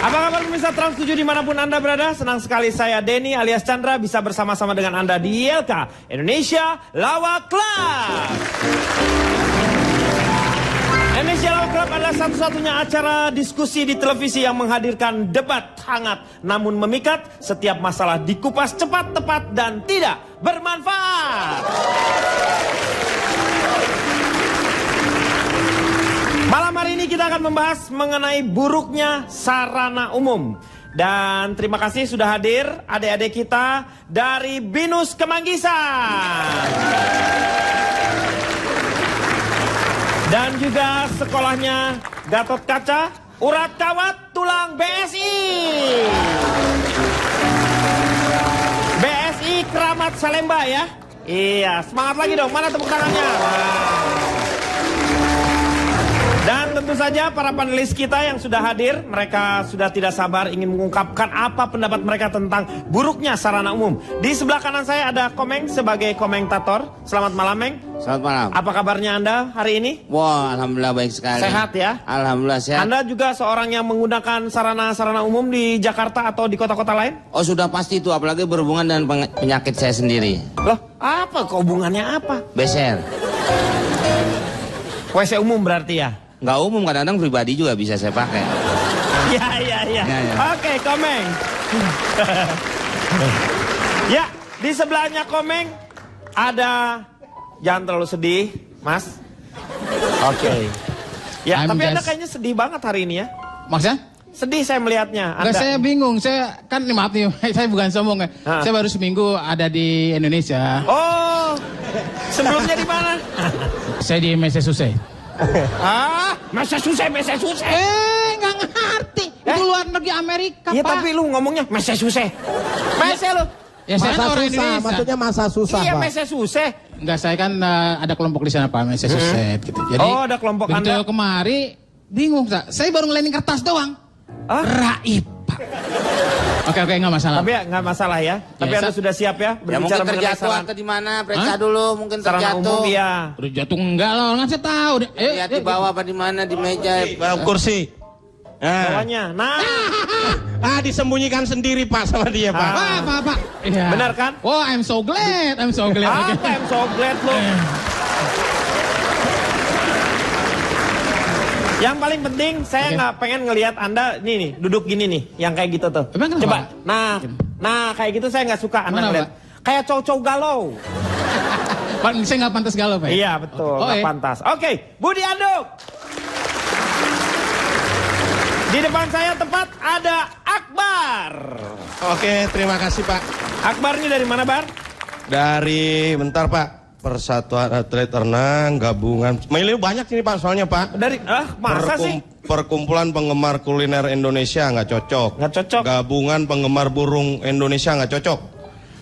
Apa kabar pemirsa Trans 7 dimanapun Anda berada? Senang sekali saya Denny alias Chandra bisa bersama-sama dengan Anda di YLK Indonesia Lawak Club. Indonesia Lawak Club adalah satu-satunya acara diskusi di televisi yang menghadirkan debat hangat namun memikat. Setiap masalah dikupas cepat, tepat, dan tidak bermanfaat. Malam hari ini kita akan membahas mengenai buruknya sarana umum. Dan terima kasih sudah hadir adik-adik kita dari BINUS Kemanggisan. Dan juga sekolahnya Gatot Kaca, Urat Kawat Tulang BSI. BSI Keramat Salemba ya. Iya, semangat lagi dong. Mana tepuk tangannya? Dan tentu saja para panelis kita yang sudah hadir, mereka sudah tidak sabar ingin mengungkapkan apa pendapat mereka tentang buruknya sarana umum. Di sebelah kanan saya ada Komeng sebagai komentator. Selamat malam, Meng. Selamat malam. Apa kabarnya Anda hari ini? Wah, alhamdulillah baik sekali. Sehat ya? Alhamdulillah sehat. Anda juga seorang yang menggunakan sarana-sarana umum di Jakarta atau di kota-kota lain? Oh, sudah pasti itu, apalagi berhubungan dengan penyakit saya sendiri. Loh, apa? Hubungannya apa? Beser. WC umum berarti ya? Nggak umum, kadang-kadang pribadi juga bisa saya pakai. Ya. Ya. Oke, Komeng. Ya, di sebelahnya Komeng ada, jangan terlalu sedih, Mas. Oke. Ya, tapi Anda kayaknya sedih banget hari ini ya. Maksudnya? Sedih saya melihatnya. Anda... Saya bingung, saya kan maaf nih, saya bukan sombong ya. Saya baru seminggu ada di Indonesia. Oh, sebelumnya di mana? Saya di Massachusetts. Massachusetts. Nggak ngerti. Itu luar negeri Amerika, Iya, Pak. tapi lu ngomongnya Massachusetts. Masa lu? Ya, saya masa kan orang susah, Indonesia. maksudnya masa susah, Iya, Pak. Massachusetts. Enggak, saya kan ada kelompok di sana, Pak, Massachusetts gitu. Jadi, Oh, ada kelompok begitu Anda. kemari, bingung, Pak. Saya baru ngelainin kertas doang. Raib, Pak. Oke, nggak masalah. Tapi ya nggak masalah ya. Tapi Anda sudah siap ya Ya mungkin berbicara mengenai terjatuh atau di mana? Periksa dulu, mungkin sarana terjatuh. umum ya. Udah jatuh enggak lah, orang saya tahu. Lihat di bawah apa di mana, di meja. Kursi. Bawahnya. Nah, Disembunyikan sendiri Pak sama dia Pak. Pak. Iya. Benar kan? Oh, I'm so glad. Apa I'm so glad lu. Yang paling penting saya nggak pengen ngelihat Anda nih duduk gini nih, yang kayak gitu tuh. Emang kenapa? Coba. Nah kayak gitu saya nggak suka Anda Mana, ngeliat. Kayak cowok-cowok galau. Pak, saya nggak pantas galau, Pak. Iya betul, nggak pantas. Oke, Budi Anduk. Di depan saya tepat ada Akbar. Oke, terima kasih Pak. Akbar ini dari mana, Bar? Dari bentar Pak. Persatuan Atlet Renang Gabungan. Ini banyak ini Pak soalnya Pak. Dari masa sih? Perkumpulan Penggemar Kuliner Indonesia nggak cocok. Nggak cocok. Gabungan Penggemar Burung Indonesia nggak cocok.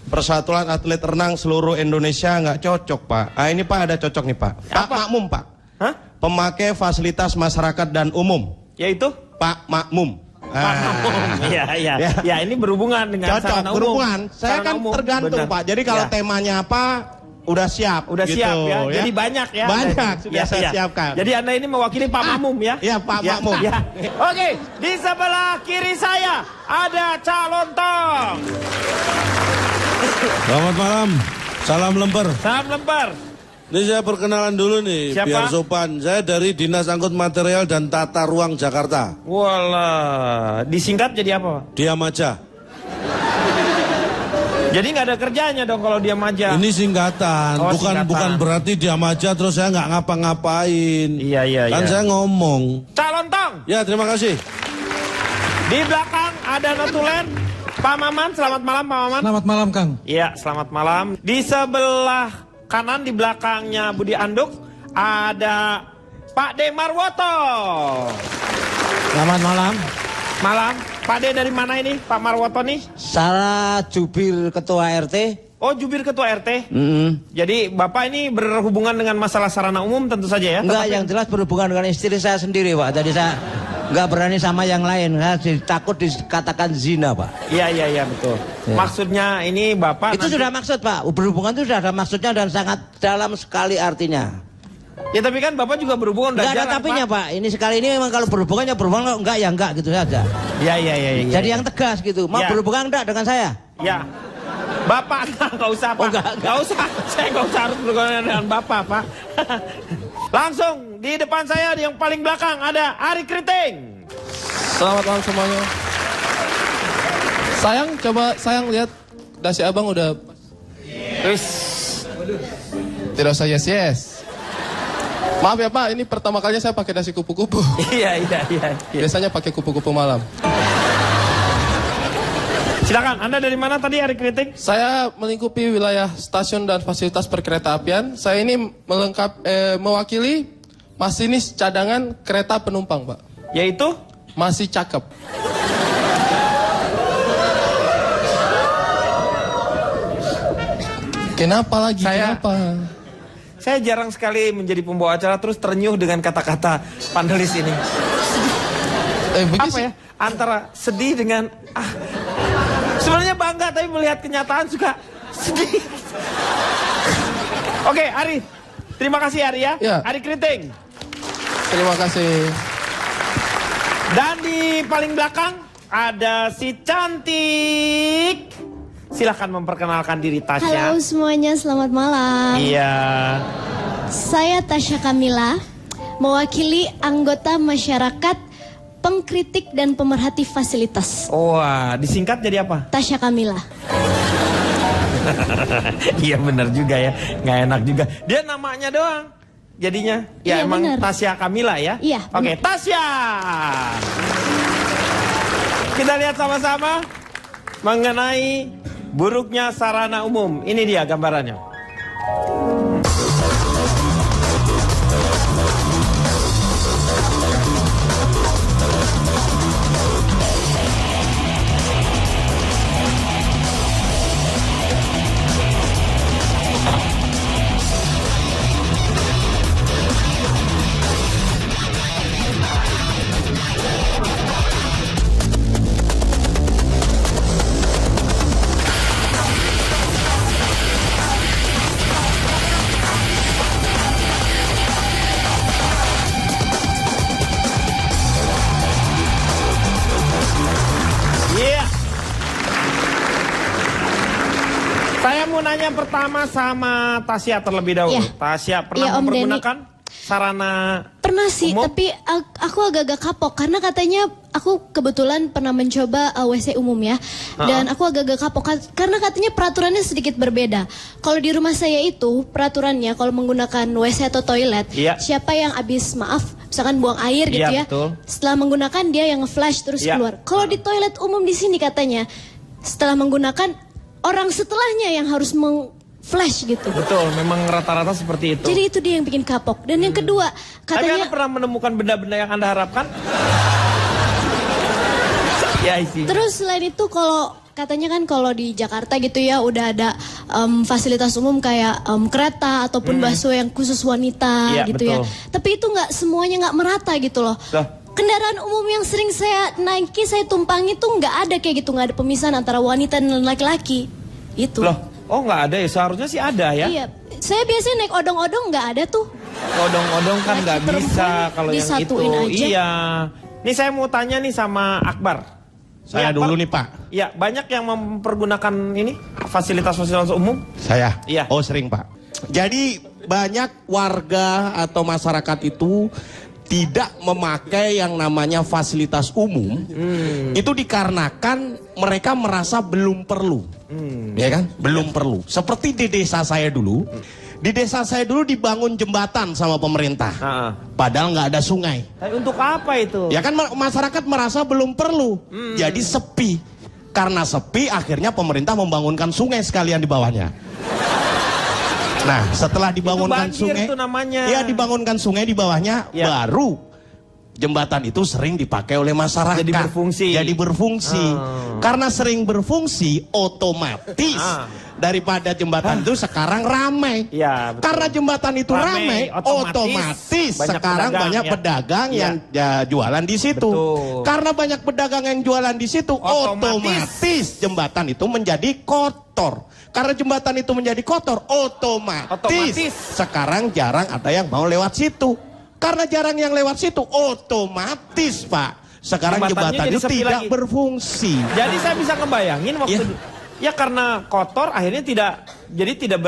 Persatuan Atlet Renang Seluruh Indonesia nggak cocok Pak. Ini Pak ada cocok nih Pak. Pak Makmum Pak. Hah? Pemakai fasilitas masyarakat dan umum. Yaitu? Pak Makmum. Pak Makmum. Iya. Ya ini berhubungan dengan Cocok, sarana umum. berhubungan. Saya Sarana kan umum, tergantung benar. Pak. Jadi kalau Ya. temanya apa, udah siap. Udah gitu, siap ya. Jadi banyak ya. Banyak sudah saya siapkan. Jadi Anda ini mewakili Pak Makmum ya? Iya Pak Makmum. Ya. Oke, di sebelah kiri saya ada Cak Lontong. Selamat malam, salam lemper. Salam lemper. Ini saya perkenalan dulu nih, Siapa? biar sopan. Saya dari Dinas Angkut Material dan Tata Ruang Jakarta. Walah, disingkat jadi apa? Diam aja. Jadi nggak ada kerjanya dong kalau diam aja. Ini singkatan, Oh, bukan singkatan. bukan berarti diam aja terus saya nggak ngapa-ngapain. Iya. Kan saya ngomong. Cak Lontong. Ya terima kasih. Di belakang ada notulen. Pak Maman, selamat malam Pak Maman. Selamat malam Kang. Iya, selamat malam. Di sebelah kanan di belakangnya Budi Anduk ada Pak De Marwoto. Selamat malam. Malam. Pak De dari mana ini Pak Marwoto nih? Saya jubir ketua RT. Oh, jubir ketua RT. Jadi Bapak ini berhubungan dengan masalah sarana umum tentu saja ya? Enggak, yang jelas berhubungan dengan istri saya sendiri Pak. Jadi saya nggak berani sama yang lain. Takut dikatakan zina, Pak. Iya betul. Ya. Maksudnya ini Bapak Itu nanti- sudah maksud, Pak. Berhubungan itu sudah ada maksudnya dan sangat dalam sekali artinya. Ya tapi kan Bapak juga berhubungan udah Enggak ada jarang, tapinya, Pak. Ini sekali ini memang kalau berhubungan ya berhubungan, kalau enggak ya enggak gitu saja. Iya. Jadi yang tegas gitu. Mau Ya. berhubungan enggak dengan saya? Ya. Bapak nggak usah Pak. Oh, nggak usah. Saya nggak usah harus berhubungan dengan Bapak Pak. Langsung di depan saya yang paling belakang ada Ari Kriting. Selamat malam semuanya. Sayang lihat dasi abang udah. Wis. Tidak usah yes. Maaf ya Pak, ini pertama kalinya saya pakai dasi kupu-kupu. Iya. Biasanya pakai kupu-kupu malam. Silakan. Anda dari mana tadi Ari Kriting? Saya melingkupi wilayah stasiun dan fasilitas perkereta apian. Saya ini mewakili masinis cadangan kereta penumpang, Pak. Yaitu Masih cakep. Kenapa lagi? Kenapa? Saya jarang sekali menjadi pembawa acara terus ternyuh dengan kata-kata panelis ini. Apa ya? Antara sedih dengan sebenarnya bangga tapi melihat kenyataan suka sedih. Oke, Ari. Terima kasih Ari ya. Ya. Ari Kriting. Terima kasih. Dan di paling belakang ada si cantik. Silahkan memperkenalkan diri Tasya. Halo semuanya, selamat malam. Iya. Saya Tasya Kamila, mewakili anggota masyarakat pengkritik dan pemerhati fasilitas. Wah, disingkat jadi apa? Tasya Kamila. Iya benar juga ya, nggak enak juga. Dia namanya doang. Jadinya, ya Iya, emang benar. Tasya Kamila ya? Iya, Oke, benar. Tasya. Kita lihat sama-sama mengenai buruknya sarana umum. Ini dia gambarannya. Iya. Saya mau nanya pertama sama Tasya terlebih dahulu. Iya. Tasya pernah Iya, Om mempergunakan sarana Pernah sih, umum? tapi aku agak-agak kapok karena katanya aku kebetulan pernah mencoba WC umum ya. Dan aku agak-agak kapok karena katanya peraturannya sedikit berbeda. Kalau di rumah saya itu peraturannya kalau menggunakan WC atau toilet, Iya. siapa yang habis misalkan buang air gitu Iya, ya. betul. Setelah menggunakan dia yang nge-flash terus Iya. keluar. Kalau di toilet umum di sini katanya setelah menggunakan orang setelahnya yang harus flash gitu. Betul, memang rata-rata seperti itu. Jadi itu dia yang bikin kapok. Dan yang kedua, Tapi Anda katanya pernah menemukan benda-benda yang Anda harapkan? Ya isi. terus selain itu kalau katanya kan kalau di Jakarta gitu ya udah ada fasilitas umum kayak kereta ataupun busway yang khusus wanita Iya, gitu ya. betul. Tapi itu semuanya nggak merata gitu loh. Loh. Kendaraan umum yang sering saya naiki, saya tumpangi tuh nggak ada kayak gitu, nggak ada pemisahan antara wanita dan laki-laki. Itu. Loh, oh nggak ada ya? Seharusnya sih ada ya. Iya. Saya biasanya naik odong-odong nggak ada tuh. Odong-odong kan nggak Laki bisa perempuan kalau yang itu. disatuin aja. Iya. Nih saya mau tanya nih sama Akbar. Saya Akbar, dulu nih Pak. Iya, banyak yang mempergunakan ini fasilitas-fasilitas umum. Saya? Iya. Oh sering Pak. Jadi banyak warga atau masyarakat itu tidak memakai yang namanya fasilitas umum. Itu dikarenakan mereka merasa belum perlu. Ya kan? Belum perlu. Seperti di desa saya dulu. Di desa saya dulu dibangun jembatan sama pemerintah. Padahal nggak ada sungai. Tapi untuk apa itu? Ya kan masyarakat merasa belum perlu. Jadi sepi. Karena sepi akhirnya pemerintah membangunkan sungai sekalian di bawahnya. Nah, setelah dibangunkan banjir sungai, tuh namanya. ya dibangunkan sungai di bawahnya, Ya. baru jembatan itu sering dipakai oleh masyarakat. Jadi berfungsi. Jadi berfungsi. Karena sering berfungsi, otomatis daripada jembatan itu sekarang ramai. Ya, betul. Karena jembatan itu ramai, otomatis banyak sekarang pedagang, banyak ya. pedagang Ya. yang jualan di situ. Betul. Karena banyak pedagang yang jualan di situ, otomatis jembatan itu menjadi kotor. Karena jembatan itu menjadi kotor, otomatis sekarang jarang ada yang mau lewat situ. Karena jarang yang lewat situ, otomatis Pak, sekarang jembatan jadi itu sepi tidak lagi. berfungsi. Jadi saya bisa ngebayangin waktu ya karena kotor akhirnya tidak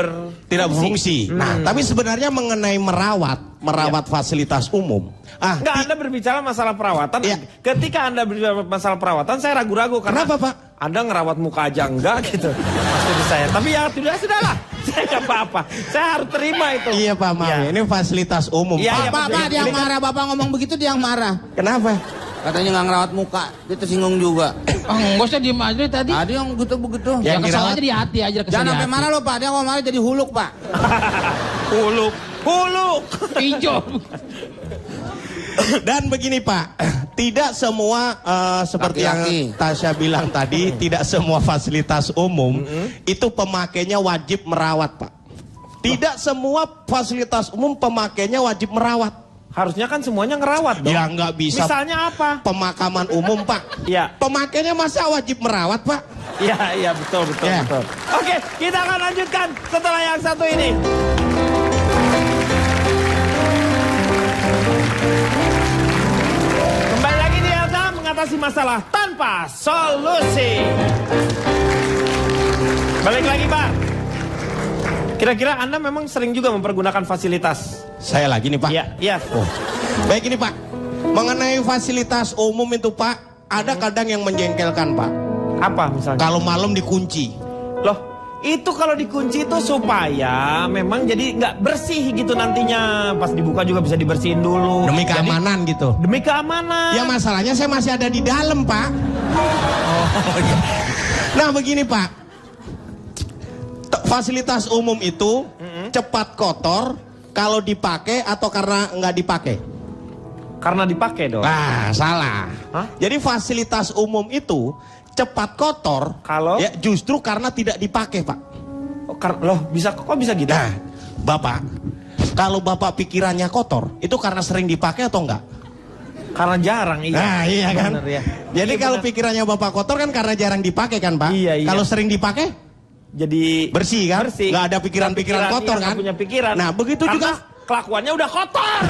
berfungsi. Nah, tapi sebenarnya mengenai merawat fasilitas umum. Enggak, Anda berbicara masalah perawatan. Ketika Anda berbicara masalah perawatan, saya ragu-ragu karena kenapa, Pak? Anda ngerawat muka aja enggak gitu. Maksud saya. Tapi ya sudahlah. Saya enggak apa-apa. Saya harus terima itu. Iya, Pak, maaf. Ini fasilitas umum. Iya, Pak, dia yang marah. Bapak ngomong begitu dia yang marah. Kenapa? Katanya nggak ngerawat muka, dia tersinggung juga. Enggak usah diem aja tadi. Ada yang begitu-begitu. Ya kesal aja di hati aja. Jangan sampai marah loh Pak, dia kalau marah jadi huluk Pak. Huluk. Hijau. Dan begini Pak, tidak semua seperti yang Tasya bilang tadi, tidak semua fasilitas umum itu pemakainya wajib merawat Pak. Tidak semua fasilitas umum pemakainya wajib merawat. Harusnya kan semuanya ngerawat dong. Ya nggak bisa. Misalnya apa? Pemakaman umum Pak. Iya. Pemakainya masa wajib merawat Pak? Iya, betul. Oke, kita akan lanjutkan setelah yang satu ini. Kembali lagi di Elsa mengatasi masalah tanpa solusi. Balik lagi Pak. Kira-kira Anda memang sering juga mempergunakan fasilitas? Saya lagi nih Pak. Iya. Oh. Baik ini Pak, mengenai fasilitas umum itu Pak, ada kadang yang menjengkelkan Pak. Apa misalnya? Kalau malam dikunci. Loh, itu kalau dikunci itu supaya memang jadi nggak bersih gitu nantinya. Pas dibuka juga bisa dibersihin dulu. Demi keamanan gitu. Demi keamanan. Ya masalahnya saya masih ada di dalam Pak. Iya. Nah begini Pak, fasilitas umum itu cepat kotor kalau dipakai atau karena nggak dipakai? Karena dipakai dong. Nah, salah. Hah? Jadi fasilitas umum itu cepat kotor kalau ya justru karena tidak dipakai, Pak. Loh, kok bisa gitu? Nah, Bapak, kalau Bapak pikirannya kotor, itu karena sering dipakai atau enggak? Karena jarang, iya. Nah, iya kan? Bener, ya. Jadi Iya, kalau bener. pikirannya Bapak kotor kan karena jarang dipakai kan, Pak? Iya. Kalau sering dipakai? Jadi Bersih kan? Bersih. Nggak ada pikiran-pikiran kotor iya, kan? nggak punya pikiran. Nah, begitu Karena juga kelakuannya udah kotor.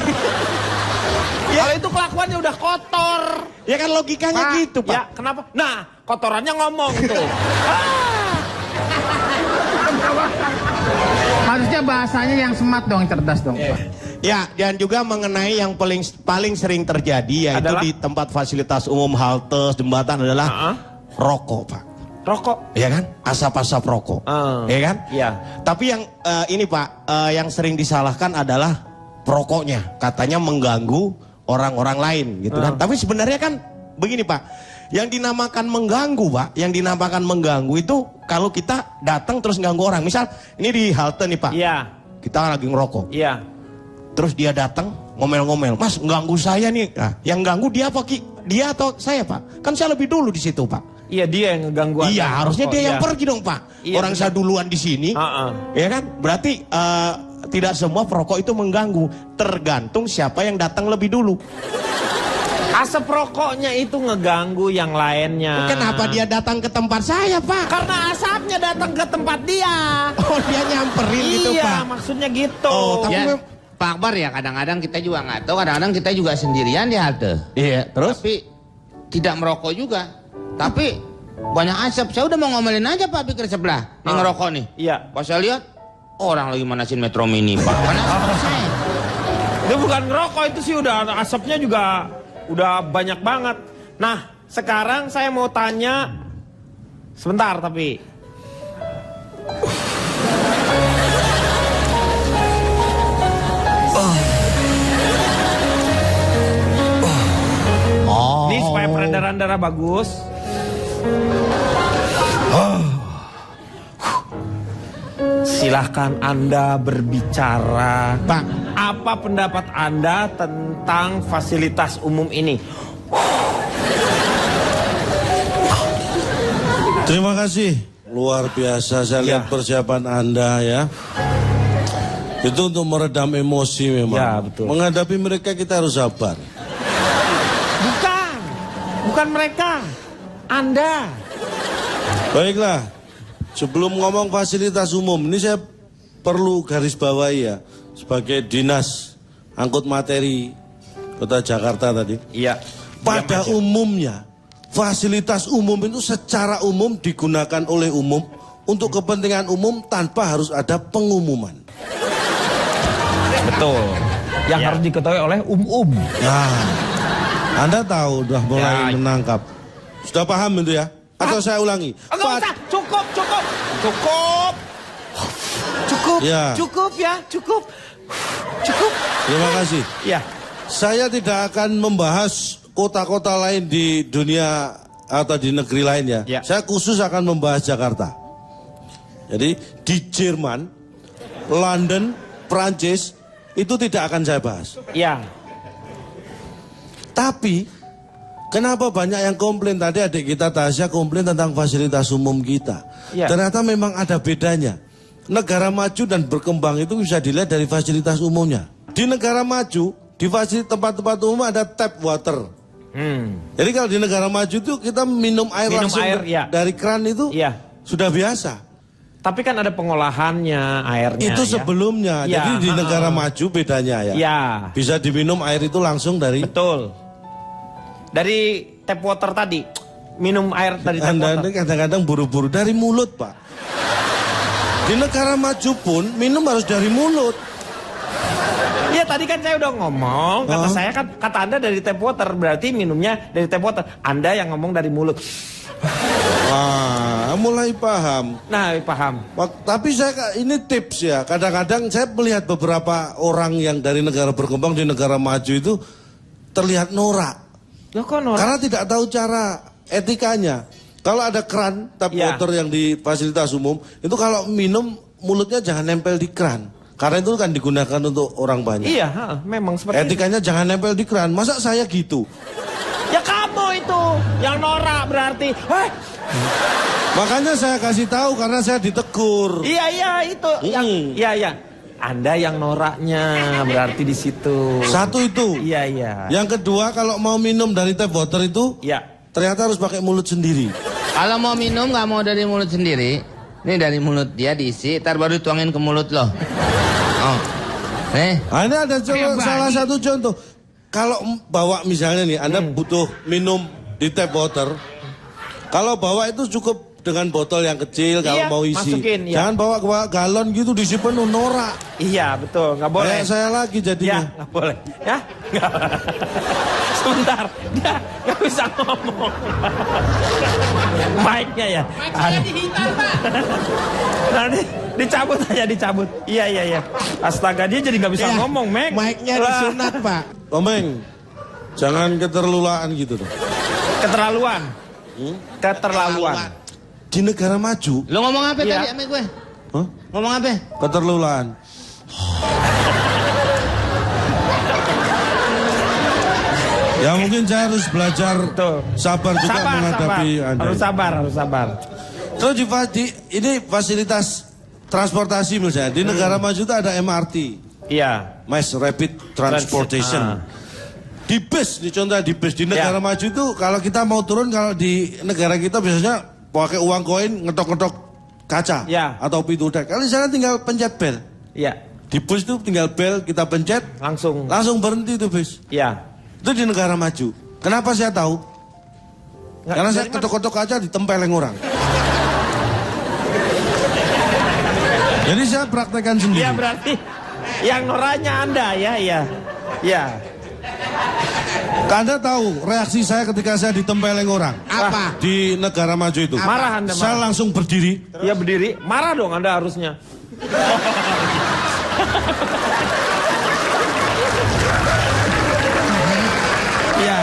Kalau itu kelakuannya udah kotor. ya kan logikanya Pak, gitu, Pak. Ya, kenapa? Nah, kotorannya ngomong tuh. Harusnya bahasanya yang smart dong, cerdas dong. Pak. Ya, dan juga mengenai yang paling sering terjadi yaitu Adalah? di tempat fasilitas umum, halte, jembatan adalah rokok, Pak. Rokok. Ya kan? Asap-asap rokok. Ya kan? Iya. Tapi yang ini Pak, yang sering disalahkan adalah perokoknya. Katanya mengganggu orang-orang lain gitu kan. Tapi sebenarnya kan begini Pak, yang dinamakan mengganggu Pak, yang dinamakan mengganggu itu kalau kita datang terus ganggu orang. Misal ini di halte nih Pak, Iya. kita lagi ngerokok. Iya. Terus dia datang ngomel-ngomel, Mas ganggu saya nih. Nah, yang ganggu dia apa Ki? Dia atau saya Pak? Kan saya lebih dulu di situ Pak. Iya, dia yang ngeganggu. Iya, harusnya dia yang iya. pergi dong Pak. Iya, Orang benar. saya duluan di sini. Ya kan? Berarti tidak semua perokok itu mengganggu. Tergantung siapa yang datang lebih dulu. Asap rokoknya itu ngeganggu yang lainnya. Kenapa dia datang ke tempat saya Pak? Karena asapnya datang ke tempat dia. Oh dia nyamperin gitu Iya, Pak. maksudnya gitu. Oh, tapi Ya, Pak Akbar ya kadang-kadang kita juga nggak tahu, kadang-kadang kita juga sendirian di halte. Iya, terus? Tapi tidak merokok juga. Tapi banyak asap. Saya udah mau ngomelin aja Pak pikir sebelah. Nih ngerokok nih. Iya. Pas saya lihat orang lagi manasin Metro Mini Pak. Mana saya? Itu bukan ngerokok, itu sih udah asapnya juga udah banyak banget. Nah, sekarang saya mau tanya sebentar tapi ini supaya peredaran darah bagus. Silahkan Anda berbicara. Pak, Apa pendapat Anda tentang fasilitas umum ini? Terima kasih. Luar biasa saya lihat persiapan Anda ya. Itu untuk meredam emosi memang. Ya, betul. Menghadapi mereka kita harus sabar. Bukan mereka. Anda. Baiklah. Sebelum ngomong fasilitas umum, ini saya perlu garis bawahi ya. Sebagai dinas angkut materi Kota Jakarta tadi. Iya. Pada umumnya, fasilitas umum itu secara umum digunakan oleh umum untuk kepentingan umum tanpa harus ada pengumuman. Betul. Yang harus diketahui oleh Nah, Anda tahu udah mulai menangkap. Sudah paham itu ya? Atau saya ulangi? Enggak usah, cukup. Ya. Cukup. Terima kasih. Ya. Saya tidak akan membahas kota-kota lain di dunia atau di negeri lain ya. Ya. Saya khusus akan membahas Jakarta. Jadi di Jerman, London, Prancis itu tidak akan saya bahas. Ya. Tapi kenapa banyak yang komplain? Tadi adik kita Tasya komplain tentang fasilitas umum kita. Ya. Ternyata memang ada bedanya. Negara maju dan berkembang itu bisa dilihat dari fasilitas umumnya. Di negara maju, di fasilitas tempat-tempat umum ada tap water. Jadi kalau di negara maju itu kita minum air langsung dari keran itu sudah biasa. Tapi kan ada pengolahannya airnya. Itu sebelumnya. Ya. Jadi di negara maju bedanya ya. Ya. Bisa diminum air itu langsung dari. Betul. Dari tap water tadi. Minum air dari tap Anda water. kadang-kadang buru-buru dari mulut, Pak. Di negara maju pun minum harus dari mulut. Iya tadi kan saya udah ngomong. Kata Anda dari tap water. Berarti minumnya dari tap water. Anda yang ngomong dari mulut. Wah, mulai paham. Nah, paham. Tapi saya ini tips ya. Kadang-kadang saya melihat beberapa orang yang dari negara berkembang di negara maju itu terlihat norak. Loh kok norak? Karena tidak tahu cara etikanya. Kalau ada keran tap water yang di fasilitas umum, itu kalau minum mulutnya jangan nempel di keran. Karena itu kan digunakan untuk orang banyak. Iya, memang seperti etikanya itu. Jangan nempel di keran. Masa saya gitu? Ya kamu itu yang norak berarti. Makanya saya kasih tahu karena saya ditegur. Iya itu. Iya. Anda yang noraknya berarti di situ. Satu itu. Iya. Yang kedua kalau mau minum dari tap water itu, ternyata harus pakai mulut sendiri. Kalau mau minum nggak mau dari mulut sendiri, ini dari mulut dia diisi, ntar baru tuangin ke mulut loh. Oh, ini ada salah satu contoh. Kalau bawa misalnya nih, Anda butuh minum di tap water. Kalau bawa itu cukup dengan botol yang kecil kalau mau isi. Masukin, Jangan bawa galon gitu diisi penuh, norak. Iya betul, nggak boleh. Kayak saya lagi jadinya. Ya nggak boleh. Ya. Sebentar, dia nggak bisa ngomong. Mic-nya ya. Mic-nya dihitar, Pak. Nanti dicabut aja, dicabut. Iya. Astaga, dia jadi nggak bisa ngomong, Mek. Mic-nya disunat, Pak. Komeng, jangan keterlulaan gitu dong. Keterlaluan. Keterlaluan. Di negara maju. Lo ngomong apa tadi sama gue? Hah? Ngomong apa? Keterlulaan. Ya mungkin saya harus belajar sabar juga menghadapi Anda. Harus sabar. Terus ini fasilitas transportasi misalnya. Di negara maju itu ada MRT. Iya. Mass Rapid Transportation. Di bus, contohnya di bus. Di negara maju itu kalau kita mau turun, kalau di negara kita biasanya pakai uang koin ngetok-ngetok kaca. Atau pintu dek. Kalau di sana tinggal pencet bel. Iya. Di bus itu tinggal bel, kita pencet. Langsung berhenti itu bus. Iya. Itu di negara maju. Kenapa saya tahu? Karena saya ketok-ketok kaca ditempeleng orang. Jadi saya praktekkan sendiri. Iya berarti yang noraknya Anda ya. Anda tahu reaksi saya ketika saya ditempeleng orang? Apa? Di negara maju itu. Marah Anda. Saya langsung berdiri. Iya berdiri. Marah dong Anda harusnya. Iya.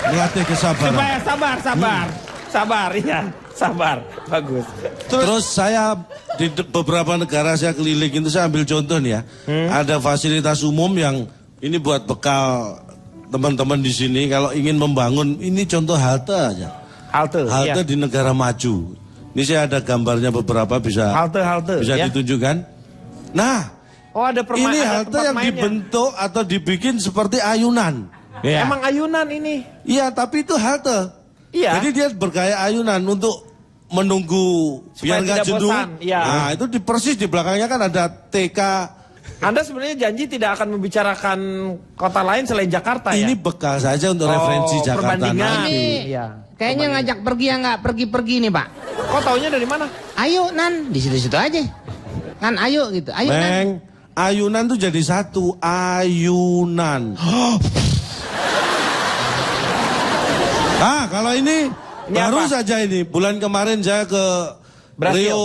Melatih kesabaran. Supaya sabar. Sabar, iya. Sabar, bagus. Terus saya di beberapa negara saya keliling itu saya ambil contoh nih ya. Ada fasilitas umum yang ini buat bekal teman-teman di sini kalau ingin membangun, ini contoh halte aja. Halte ya. Di negara maju. Ini saya ada gambarnya beberapa bisa Halte bisa ya. ditunjukkan. Nah, Oh ada ini halte yang dibentuk atau dibikin seperti ayunan. Iya. Emang ayunan ini. Iya, tapi itu halte. Iya. Jadi dia bergaya ayunan untuk menunggu Supaya biar nggak tidak jenuh. bosan, iya. Nah, itu persis di belakangnya kan ada TK. Anda sebenarnya janji tidak akan membicarakan kota lain selain Jakarta ya? Ini bekal saja untuk referensi Jakarta perbandingan. nanti. Iya. Kayaknya ngajak pergi ya nggak pergi-pergi nih Pak. Kok taunya dari mana? Ayo Nan, di situ-situ aja. Kan ayo gitu, ayo Nan. Bang, ayunan tuh jadi satu, ayunan. Ah, kalau ini baru apa? saja ini bulan kemarin saya ke Brasil.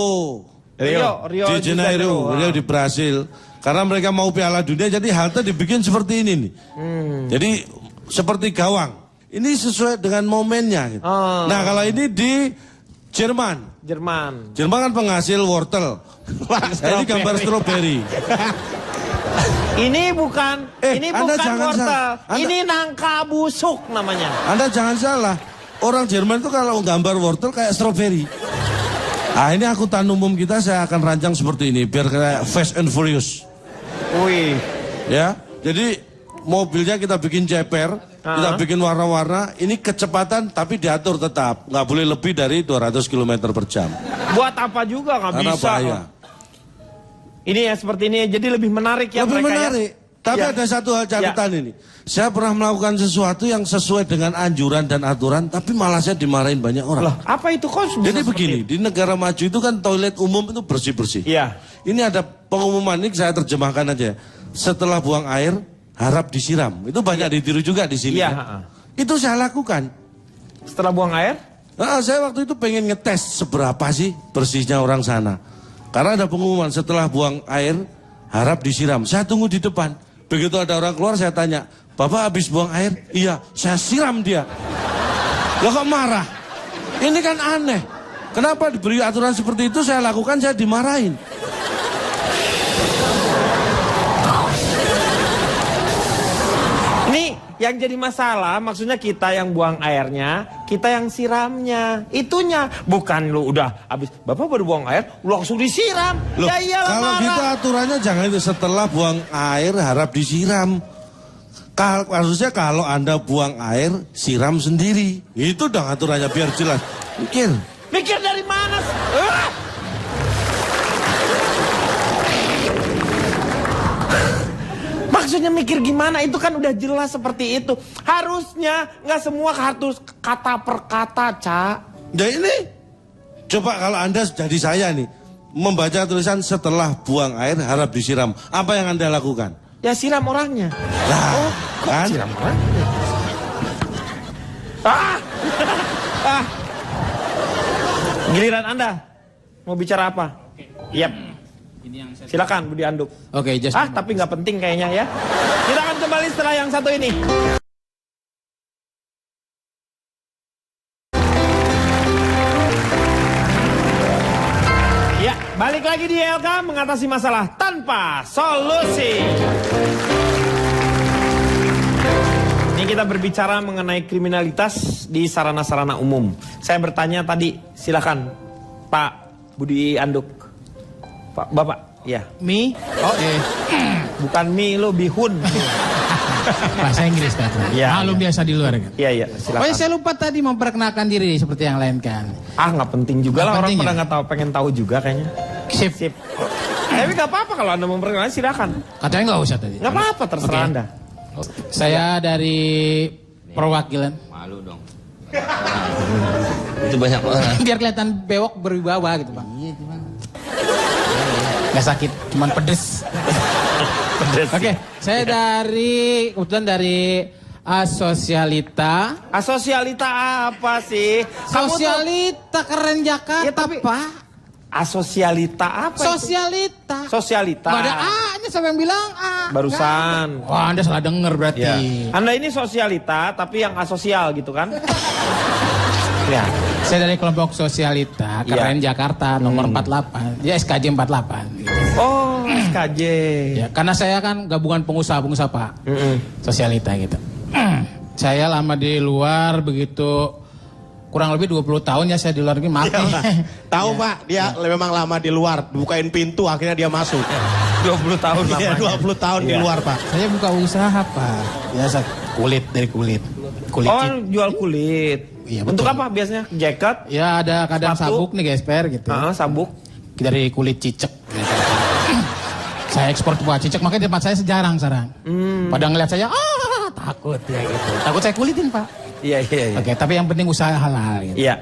Rio Rio di Janeiro, Rio di Brasil. Karena mereka mau Piala Dunia, jadi halte dibikin seperti ini nih. Jadi seperti gawang. Ini sesuai dengan momennya. Gitu. Oh. Nah kalau ini di Jerman. Jerman. Jerman kan penghasil wortel. Ini gambar stroberi. Ini bukan Anda jangan wortel. salah. Ini nangka busuk namanya. Anda jangan salah. Orang Jerman itu kalau gambar wortel kayak stroberi. Ah ini angkutan umum kita saya akan rancang seperti ini biar kayak Fast and Furious. Wih. Ya, jadi mobilnya kita bikin ceper, kita bikin warna-warna. Ini kecepatan tapi diatur tetap, nggak boleh lebih dari 200 km per jam. Buat apa juga nggak Karena bisa. bahaya. Ini ya seperti ini jadi lebih menarik ya Lebih mereka menarik. ya. Tapi Ya. ada satu hal catatan ini. Saya pernah melakukan sesuatu yang sesuai dengan anjuran dan aturan, tapi malah saya dimarahin banyak orang. Loh, apa itu kok? bisa Jadi seperti begini, itu? di negara maju itu kan toilet umum itu bersih-bersih. Iya. Ini ada pengumuman, ini saya terjemahkan aja. Setelah buang air, harap disiram. Itu banyak ditiru juga di sini. Iya, kan? ha-ha. Itu saya lakukan. Setelah buang air? Nah, saya waktu itu pengen ngetes seberapa sih bersihnya orang sana. Karena ada pengumuman, setelah buang air, harap disiram. Saya tunggu di depan. Begitu ada orang keluar, saya tanya, Bapak habis buang air? Iya, saya siram dia. Loh kok marah? Ini kan aneh. Kenapa diberi aturan seperti itu, saya lakukan, saya dimarahin. Ini yang jadi masalah, maksudnya kita yang buang airnya, kita yang siramnya. Itunya, bukan lu udah habis, Bapak baru buang air, lu langsung disiram. Loh, Ya iyalah kalau marah. gitu aturannya jangan itu, setelah buang air harap disiram. Maksudnya kalau Anda buang air, siram sendiri. Itu dong aturannya biar jelas. Mikir. Mikir dari mana? Maksudnya mikir gimana? Itu kan udah jelas seperti itu. Harusnya nggak semua harus kata per kata, Cak. Ya ini, coba kalau Anda jadi saya nih, membaca tulisan setelah buang air harap disiram. Apa yang Anda lakukan? Ya siram orangnya. Nah, kan? Siram orangnya. Ah! Ah! Giliran Anda mau bicara apa? Yap. Silakan Budi Anduk. Oke, just Ah, tapi nggak penting kayaknya ya. Kita akan kembali setelah yang satu ini. Ya, balik lagi di LK mengatasi masalah tanpa solusi. Ini kita berbicara mengenai kriminalitas di sarana-sarana umum. Saya bertanya tadi, silakan Pak Budi Anduk. Pak, Bapak, ya. Mi? Oh, Bukan mie lo bihun. bahasa Inggris kan. Iya, Maklum iya. biasa di luar kan. Iya, iya, silakan. Oh ya, saya lupa tadi memperkenalkan diri seperti yang lain kan. Ah, nggak penting juga Nggak lah, orang penting pada ya? nggak tahu, pengen tahu juga kayaknya. Sip. Sip. Tapi nggak apa-apa kalau Anda memperkenalkan, silakan. Katanya nggak usah tadi. Nggak apa-apa, terserah Oke. Anda. Saya dari perwakilan. Malu dong. Itu banyak orang. Biar kelihatan bewok berwibawa gitu, Bang. Iya, Gak sakit, cuman pedes. Pedes. Oke, saya kebetulan dari Asosialita. Asosialita apa sih? Kamu tuh- Sosialita keren Jakarta, Ya, tapi- Pak. Asosialita apa itu? Sosialita. Sosialita. Gak ada A-nya, siapa yang bilang A? Barusan. Wah, Anda salah denger berarti. Ya. Anda ini sosialita tapi yang asosial gitu kan? Ya. Saya dari kelompok Sosialita, Keren Jakarta, nomor 48. Ya SKJ 48. Gitu. Oh, SKJ. Ya, karena saya kan gabungan pengusaha-pengusaha Pak. Sosialita gitu. Saya lama di luar begitu kurang lebih 20 tahun ya saya di luar negeri mati. Tahu Pak, dia memang lama di luar, bukain pintu akhirnya dia masuk. 20 tahun Iya, lamanya. 20 tahun di Iya. luar Pak. Saya buka usaha Pak. Biasa kulit dari kulit. Kulit Oh, cip. jual kulit. Iya, Untuk betul. apa biasanya? Jaket? Ya ada kadang Sepatu? sabuk nih gesper gitu. Sabuk. Dari kulit cicek. Saya ekspor buat cicek, makanya di tempat saya sejarang sekarang. Pada ngeliat saya, takut ya gitu. Takut saya kulitin Pak. Iya, iya, iya. Oke, tapi yang penting usaha halal gitu. Iya.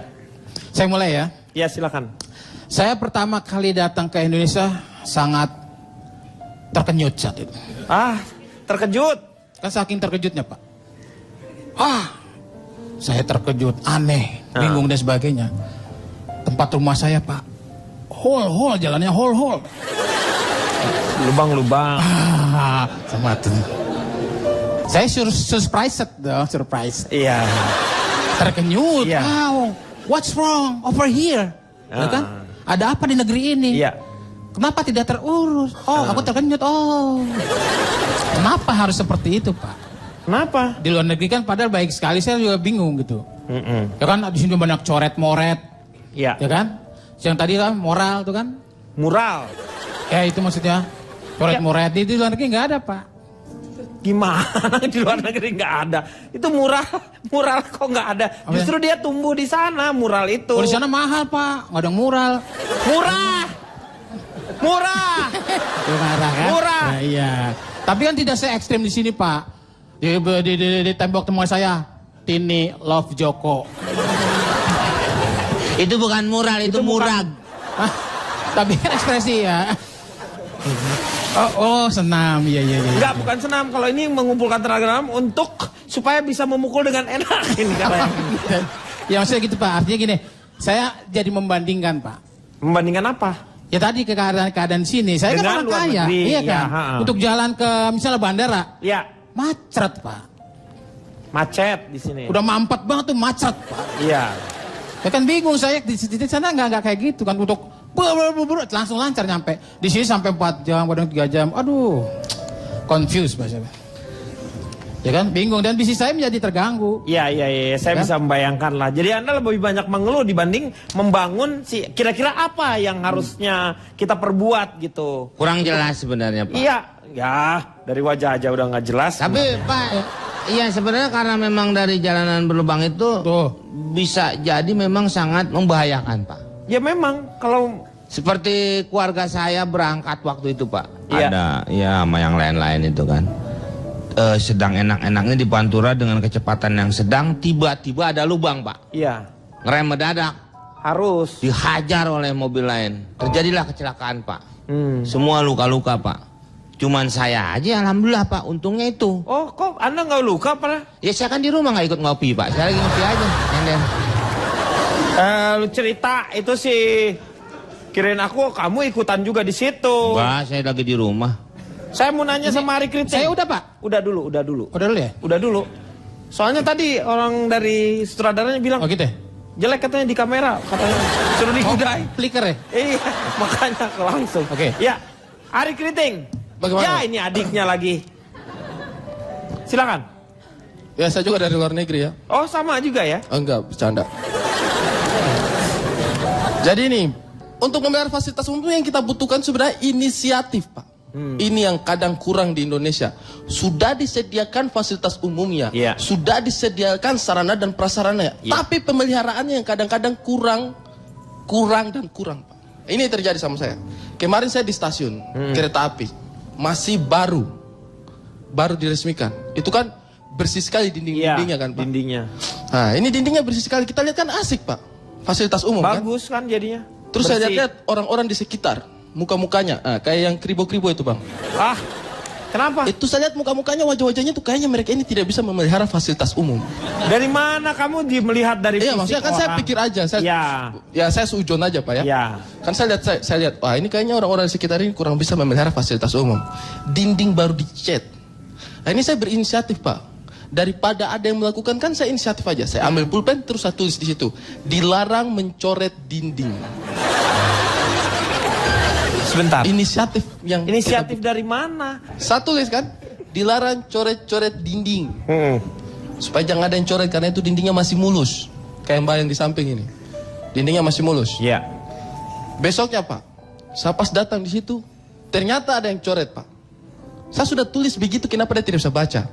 Saya mulai ya. Iya, silakan. Saya pertama kali datang ke Indonesia sangat terkejut saat itu. Terkejut. Kan saking terkejutnya Pak. Saya terkejut, aneh, bingung dan sebagainya. Tempat rumah saya Pak, hole, jalannya hole. Lubang-lubang. Sama tuh. Saya surprised dong, surprise. Iya. Terkenyut. Iya. Wow, what's wrong over here? Ya kan? Ada apa di negeri ini? Iya. Kenapa tidak terurus? Oh, aku terkenyut. Oh. Kenapa harus seperti itu, Pak? Kenapa? Di luar negeri kan padahal baik sekali, saya juga bingung gitu. Ya kan di sini banyak coret-moret. Iya. Ya kan? Yang tadi kan moral tuh kan? Mural. Ya itu maksudnya. Coret-moret di luar negeri nggak ada, Pak. Gimana di luar negeri nggak ada? Itu mural kok nggak ada? Apa Justru dia tumbuh di sana mural itu. Oh, di sana mahal, Pak. Nggak ada mural. Murah. Itu marah kan? Murah. Nah, iya. Tapi kan tidak se ekstrim di sini, Pak. Di tembok temuan saya, Tini Love Joko. Itu bukan mural, itu murag. Tapi kan ekspresi ya. Oh, senam. Iya. Enggak, bukan senam. Kalau ini mengumpulkan tenaga dalam untuk supaya bisa memukul dengan enak ini katanya. Ya maksudnya gitu, Pak. Artinya gini, saya jadi membandingkan, Pak. Membandingkan apa? Ya tadi ke keadaan sini, saya Dengan kan orang luar kaya, negeri, iya kan. ya, Untuk jalan ke misalnya bandara, Ya, macet, Pak. macet di sini. Udah mampet banget tuh macet, Pak. Iya. Ya kan bingung saya di sana nggak kayak gitu kan untuk langsung lancar nyampe. Di sini sampai 4 jam, kadang 3 jam. Aduh, confused bahasanya. Ya kan bingung dan bisnis saya menjadi terganggu. Iya, saya Ya. bisa membayangkan lah. Jadi Anda lebih banyak mengeluh dibanding membangun kira-kira apa yang harusnya kita perbuat gitu. Kurang jelas sebenarnya Pak. Iya, ya dari wajah aja udah nggak jelas. Tapi Pak, iya sebenarnya karena memang dari jalanan berlubang itu Tuh. bisa jadi memang sangat membahayakan Pak. Ya memang kalau Seperti keluarga saya berangkat waktu itu Pak. Iya. Ada ya sama yang lain-lain itu kan. Sedang enak-enaknya di Pantura dengan kecepatan yang sedang, tiba-tiba ada lubang Pak. iya Ngerem mendadak, harus. dihajar oleh mobil lain. Terjadilah kecelakaan Pak. Hmm. Semua luka-luka Pak. Cuman saya aja alhamdulillah Pak, untungnya itu. Oh, kok Anda nggak luka pernah? Ya saya kan di rumah nggak ikut ngopi Pak. Saya lagi ngopi aja. Nyender. Lu cerita itu sih, kirain aku kamu ikutan juga di situ. Mbak, saya lagi di rumah. Saya mau nanya sama Ari Kriting. Saya udah, Pak. Udah dulu. Udah dulu ya? Udah dulu. Soalnya tadi orang dari sutradaranya bilang Oh gitu ya? jelek katanya di kamera, katanya suruh digudai. Flicker ya? Iya, makanya langsung. Oke. Ya, Ari Kriting. Bagaimana? Ya, ini adiknya lagi. Silakan. Ya saya juga dari luar negeri ya. Oh, sama juga ya? Enggak, bercanda. Jadi nih, untuk membayar fasilitas umum yang kita butuhkan sebenarnya inisiatif, Pak. Ini yang kadang kurang di Indonesia. Sudah disediakan fasilitas umumnya, Iya. sudah disediakan sarana dan prasarana, tapi pemeliharaannya yang kadang-kadang kurang, Pak. Ini yang terjadi sama saya. Kemarin saya di stasiun kereta api, masih baru diresmikan. Itu kan bersih sekali dinding-dindingnya kan, Pak. Dindingnya. Nah, ini dindingnya bersih sekali. Kita lihat kan asik, Pak. Fasilitas umum kan. Bagus kan jadinya. Terus saya Bersih. lihat orang-orang di sekitar, muka-mukanya, kayak yang kribo-kribo itu, Bang. Ah, kenapa? Itu saya lihat muka-mukanya, wajah-wajahnya tuh kayaknya mereka ini tidak bisa memelihara fasilitas umum. Dari mana kamu melihat dari Iya, fisik maksudnya kan saya orang? pikir aja, saya seujon aja, Pak ya. Ya. Kan saya lihat, wah ini kayaknya orang-orang di sekitar ini kurang bisa memelihara fasilitas umum. Dinding baru dicat. Nah, ini saya berinisiatif, Pak. Daripada ada yang melakukan, kan saya inisiatif aja. Saya ambil pulpen terus saya tulis di situ. Dilarang mencoret dinding. Sebentar. Inisiatif yang Inisiatif dari mana? saya tulis kan, dilarang coret-coret dinding. Supaya jangan ada yang coret karena itu dindingnya masih mulus. Kayak yang bayang di samping ini. Dindingnya masih mulus. Iya. Besoknya Pak, saya pas datang di situ, ternyata ada yang coret Pak. Saya sudah tulis begitu, kenapa dia tidak bisa baca?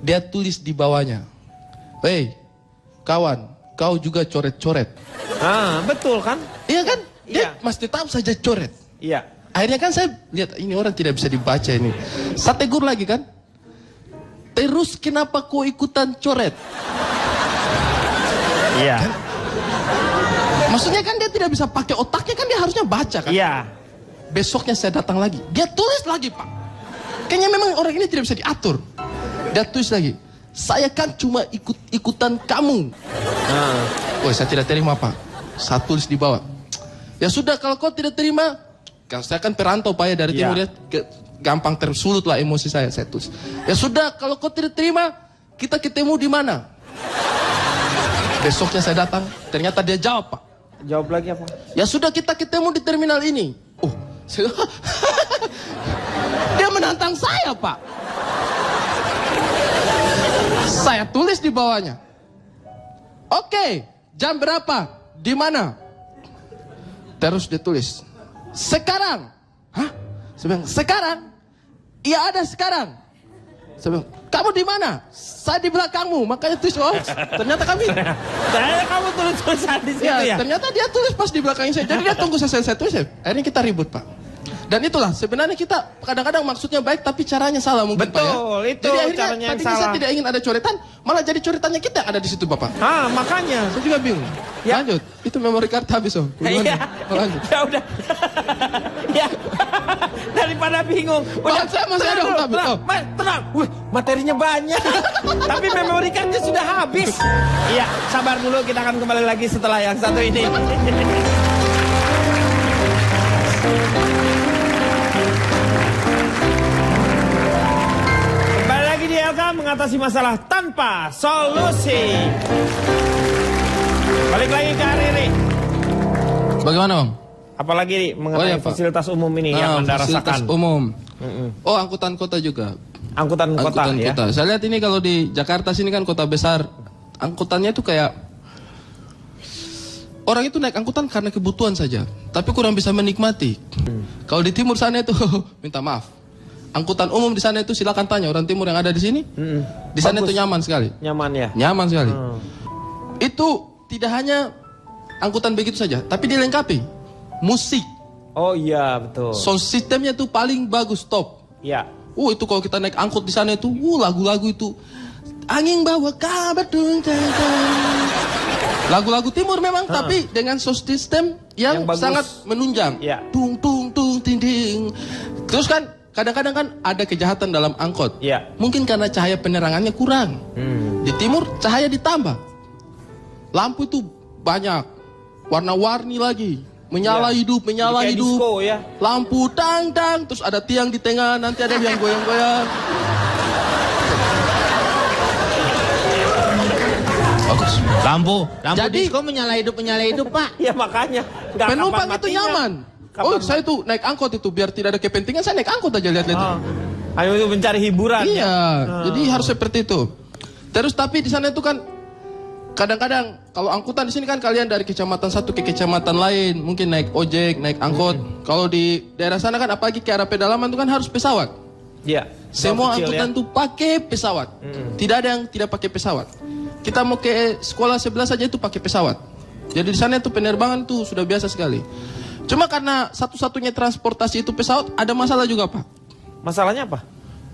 Dia tulis di bawahnya, "Hei, kawan, kau juga coret-coret." Ah, betul kan? Iya kan? Dia Iya. masih tetap saja coret. Iya. Akhirnya kan saya lihat, ini orang tidak bisa dibaca ini. Saya tegur lagi kan. Terus kenapa kau ikutan coret? Iya. Maksudnya kan dia tidak bisa pakai otaknya, kan dia harusnya baca kan. Iya. Besoknya saya datang lagi, dia tulis lagi Pak. Kayaknya memang orang ini tidak bisa diatur. Dia tulis lagi, "Saya kan cuma ikut-ikutan kamu." Oh, saya tidak terima Pak. Saya tulis di bawah, "Ya sudah, kalau kau tidak terima," kan saya kan perantau Pak ya dari Iya. timur ya, gampang tersulut lah emosi saya tulis. "Ya sudah, kalau kau tidak terima, kita ketemu di mana?" Besoknya saya datang, ternyata dia jawab Pak, Jawab lagi apa? "Ya sudah, kita ketemu di terminal ini." Oh, dia menantang saya Pak. Saya tulis di bawahnya, "Oke, jam berapa? Di mana?" Terus dia tulis, "Sekarang." Hah? Saya bilang, "Sekarang?" "Iya, ada sekarang." Saya bilang, "Kamu di mana?" "Saya di belakangmu." Makanya tulis, oh, ternyata kami. Saya kamu tulis tulisan di situ ya? Ternyata dia tulis pas di belakang saya. Jadi dia tunggu saya tulis. Akhirnya kita ribut Pak. Dan itulah sebenarnya kita kadang-kadang maksudnya baik tapi caranya salah mungkin Pak ya. Betul, itu Jadi akhirnya caranya yang tadinya saya salah. tidak ingin ada coretan, malah jadi coretannya kita yang ada di situ Bapak. Ah, makanya. Saya juga bingung. Ya. Lanjut. Itu memory card habis Om. Iya. Lanjut. Ya udah. Ya. Daripada bingung. Bang, saya masih ada, Om, tapi- tenang, oh. tenang. Wih, materinya banyak. Tapi memori cardnya sudah habis. Iya, sabar dulu, kita akan kembali lagi setelah yang satu ini. Kembali lagi di LK mengatasi masalah tanpa solusi. Balik lagi ke Ariri. Bagaimana Om? Apalagi nih, mengenai Oh, iya, Pak. fasilitas umum ini yang Anda fasilitas rasakan. umum. Oh, angkutan kota juga. Angkutan kota Angkutan ya. kota. Saya lihat ini kalau di Jakarta sini kan kota besar, angkutannya itu kayak orang itu naik angkutan karena kebutuhan saja, tapi kurang bisa menikmati. Kalau di timur sana itu minta maaf. Angkutan umum di sana itu silakan tanya orang timur yang ada di sini. Di sana Bagus. itu nyaman sekali. Nyaman ya. Nyaman sekali. Itu tidak hanya angkutan begitu saja, tapi dilengkapi musik. Oh iya, betul. Sound sistemnya itu paling bagus, top. Ya. Itu kalau kita naik angkot di sana itu, lagu-lagu itu angin bawa kabar dung, dung, dung. Lagu-lagu timur memang, tapi dengan sound system yang bagus. sangat menunjang. Ya. Tung tung tung ting ding. Terus kan kadang-kadang kan ada kejahatan dalam angkot. Ya. Mungkin karena cahaya penerangannya kurang. Di timur cahaya ditambah. Lampu itu banyak, warna-warni lagi. Menyala Ya. hidup, menyala Kayak hidup. disco ya. Lampu dang dang, terus ada tiang di tengah, nanti ada yang goyang-goyang. Bagus. Lampu Jadi- disco menyala hidup Pak. Ya makanya. Nggak Penumpang kapan itu matinya. nyaman. Kapan Saya tuh naik angkot itu biar tidak ada kepentingan, saya naik angkot aja lihat-lihat. Ayo itu mencari hiburan. Iya, ya. jadi harus seperti itu. Terus tapi di sana itu kan kadang-kadang kalau angkutan di sini kan kalian dari kecamatan satu ke kecamatan lain, mungkin naik ojek, naik angkot. Kalau di daerah sana kan apalagi ke arah pedalaman itu kan harus pesawat. Iya. Semua Kecil, angkutan ya. tuh pakai pesawat. Tidak ada yang tidak pakai pesawat. Kita mau ke sekolah sebelah saja itu pakai pesawat. Jadi di sana itu penerbangan tuh sudah biasa sekali. Cuma karena satu-satunya transportasi itu pesawat, ada masalah juga Pak. Masalahnya apa?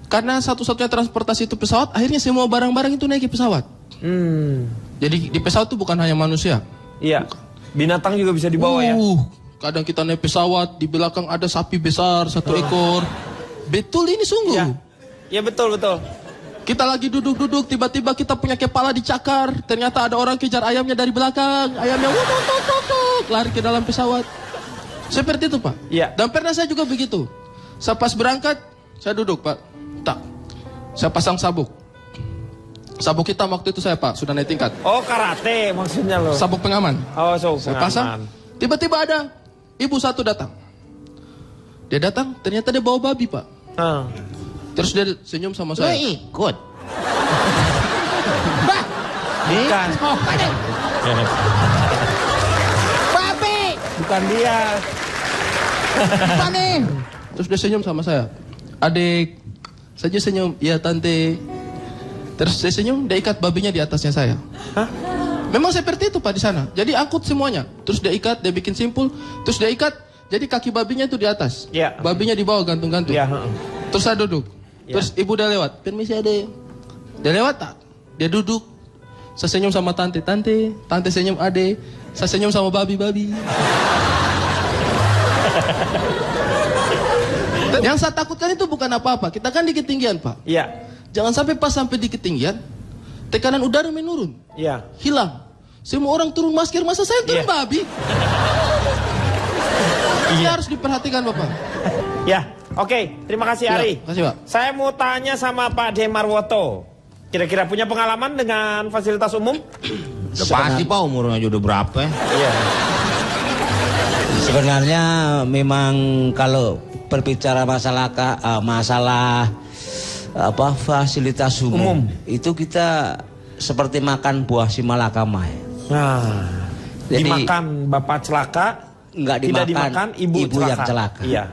Karena satu-satunya transportasi itu pesawat, akhirnya semua barang-barang itu naik ke pesawat. Jadi di pesawat itu bukan hanya manusia. Iya. Binatang juga bisa dibawa ya. Kadang kita naik pesawat, di belakang ada sapi besar 1 ekor. Betul ini sungguh. Iya. Ya betul betul. Kita lagi duduk-duduk, tiba-tiba kita punya kepala dicakar. Ternyata ada orang kejar ayamnya dari belakang. Ayamnya lari ke dalam pesawat. Seperti itu Pak. Iya. Dan pernah saya juga begitu. Saya pas berangkat, saya duduk Pak. Tak. Saya pasang sabuk. Sabuk hitam waktu itu saya Pak, sudah naik tingkat. Oh, karate maksudnya lo. Sabuk pengaman. Oh, so Saya pasang. Tiba-tiba ada ibu satu datang. Dia datang, ternyata dia bawa babi Pak. Ah. Terus dia senyum sama Lo saya. ikut. Bukan. Oh, ada. Babi. Bukan dia. Apa nih? Terus dia senyum sama saya. Adik, saja senyum. Iya tante. Terus saya senyum, dia ikat babinya di atasnya saya. Hah? Memang seperti itu Pak di sana. Jadi angkut semuanya. Terus dia ikat, dia bikin simpul. Terus dia ikat, jadi kaki babinya itu di atas. Iya. Babinya di bawah gantung-gantung. Iya, heeh. Terus saya duduk. Iya. Terus ibu udah lewat. Permisi adek. Dia lewat tak? Dia duduk. Saya senyum sama tante. Tante senyum adek. Saya senyum sama babi. Yang saya takutkan itu bukan apa-apa. Kita kan di ketinggian Pak. Iya. Jangan sampai pas sampai di ketinggian, tekanan udara menurun, Iya. hilang. Semua orang turun masker, masa saya turun Iya. babi? Ini harus diperhatikan Bapak. Ya, oke. Terima kasih Ya, Ari. makasih, Pak. Saya mau tanya sama Pak Demarwoto. Kira-kira punya pengalaman dengan fasilitas umum? Udah pasti Pak umurnya udah berapa ya? Iya. Sebenarnya memang kalau berbicara masalah fasilitas umum, itu kita seperti makan buah si malakama ya. Nah, Jadi- dimakan bapak celaka, Nggak tidak dimakan dimakan ibu yang celaka. Iya.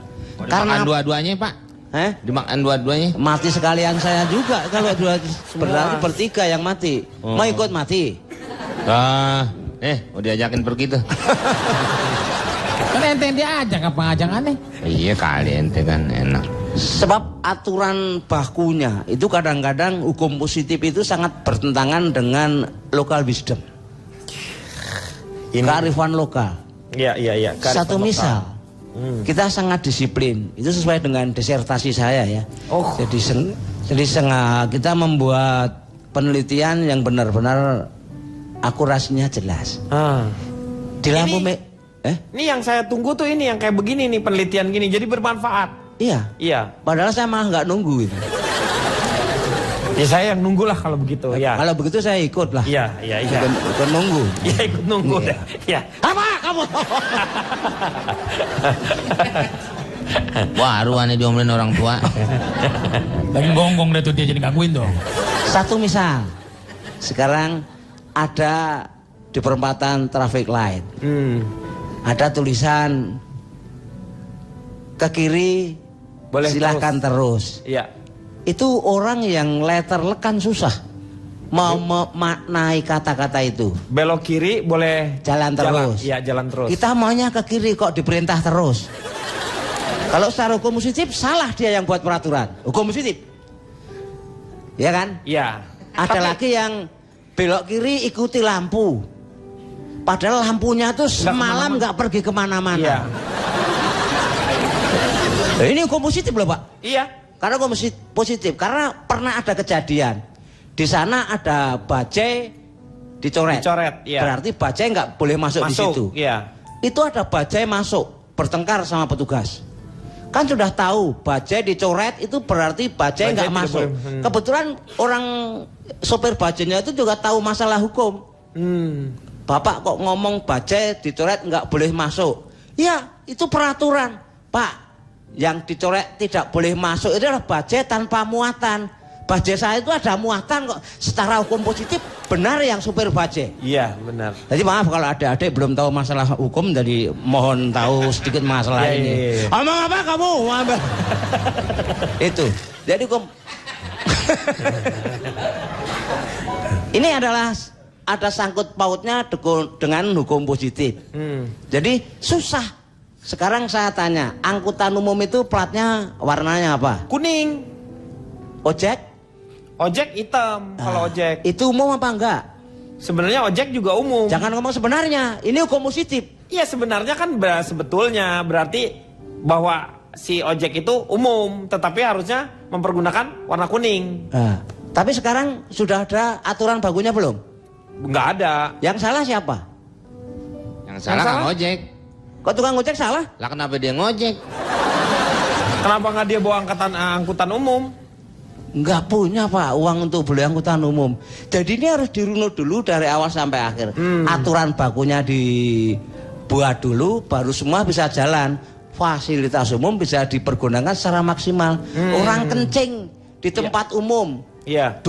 Karena Dimakan dua-duanya Pak. Dimakan dua-duanya. mati sekalian saya juga kalau berarti bertiga yang mati. Mau ikut mati? Mau diajakin pergi tuh. Kan ente yang diajak apa ngajak aneh? Iya kali ente kan enak. Sebab aturan bakunya itu kadang-kadang hukum positif itu sangat bertentangan dengan local wisdom. Kearifan lokal. Iya. Satu misal, kita sangat disiplin. Itu sesuai dengan disertasi saya ya. Oh. Jadi kita membuat penelitian yang benar-benar akurasinya jelas. Ah. Di lampu Ini yang saya tunggu tuh ini yang kayak begini nih penelitian gini. Jadi bermanfaat. Iya. Iya. Padahal saya malah nggak nunggu itu. Ya saya yang nunggulah kalau begitu. Ya. Kalau begitu saya ikut lah. Iya. Ikut nunggu. Ya ikut nunggu dah. Ya. Apa kamu? Baru aneh diomelin orang tua. Lagi gonggong deh tuh dia jadi gangguin dong. Satu misal, sekarang ada di perempatan traffic light, ada tulisan ke kiri, Boleh silahkan terus. Iya. Itu orang yang letterlek kan susah mau memaknai kata-kata itu. Belok kiri boleh Jalan terus. Iya, jalan terus. Kita maunya ke kiri kok diperintah terus. Kalau secara hukum positif salah dia yang buat peraturan. Hukum positif. Ya kan? Iya. Ada lagi yang belok kiri ikuti lampu. Padahal lampunya tuh semalam nggak pergi kemana-mana. Iya. Ini hukum positif loh Pak. Iya. Karena hukum positif. Karena pernah ada kejadian. Di sana ada bajai dicoret. Iya. Berarti bajai nggak boleh masuk di situ. Iya. Itu ada bajai masuk bertengkar sama petugas. Kan sudah tahu bajai dicoret itu berarti bajai nggak tidak masuk. boleh. Kebetulan orang sopir bajainya itu juga tahu masalah hukum. Bapak kok ngomong bajai dicoret nggak boleh masuk. Ya itu peraturan Pak. Yang dicoret tidak boleh masuk itu adalah bajai tanpa muatan. Bajai saya itu ada muatan kok. Secara hukum positif benar yang supir bajai. Iya, benar. Jadi maaf kalau adik-adik belum tahu masalah hukum, jadi mohon tahu sedikit masalah Ya, ini. iya, iya. Omong apa kamu? Itu. Jadi ini adalah ada sangkut pautnya dengan hukum positif. Jadi susah. Sekarang saya tanya, angkutan umum itu platnya warnanya apa? Kuning. Ojek? Ojek hitam kalau ojek. Itu umum apa enggak? Sebenarnya ojek juga umum. Jangan ngomong sebenarnya, ini hukum positif. Iya, sebenarnya kan sebetulnya berarti bahwa si ojek itu umum, tetapi harusnya mempergunakan warna kuning. Tapi sekarang sudah ada aturan bakunya belum? Nggak ada. Yang salah siapa? Yang salah salah? Kang Ojek. Kok tukang ojek salah? Lah kenapa dia ngojek? Kenapa nggak dia bawa angkutan umum? nggak punya Pak uang untuk beli angkutan umum. Jadi ini harus dirunut dulu dari awal sampai akhir. Aturan bakunya dibuat dulu, baru semua bisa jalan. Fasilitas umum bisa dipergunakan secara maksimal. Orang kencing di tempat umum, 2.000.